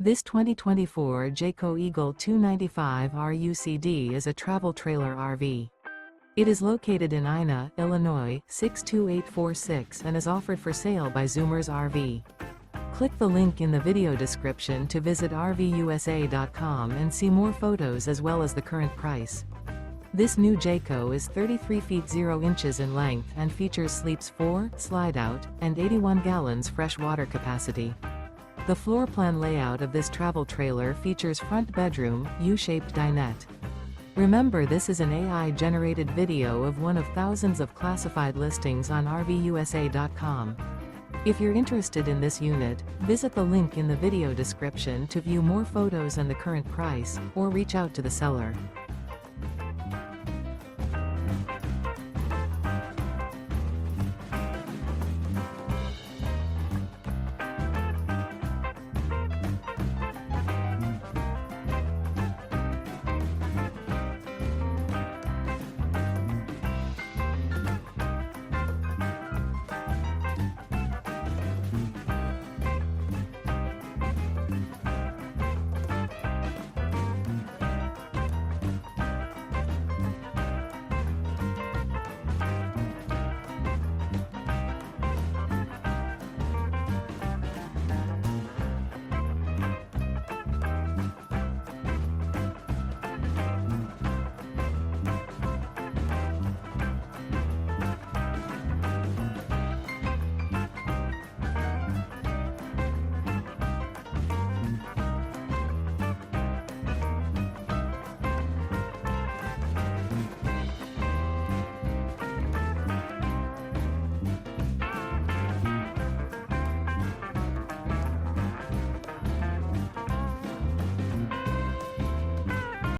This 2024 Jayco Eagle 295 RUCD is a travel trailer RV. It is located in Ina, Illinois, 62846 and is offered for sale by Zoomers RV. Click the link in the video description to visit RVUSA.com and see more photos as well as the current price. This new Jayco is 33 feet 0 inches in length and features sleeps 4, Slideout, and 81 gallons fresh water capacity. The floor plan layout of this travel trailer features front bedroom, U-shaped dinette. Remember, this is an AI-generated video of one of thousands of classified listings on RVUSA.com. If you're interested in this unit, visit the link in the video description to view more photos and the current price, or reach out to the seller.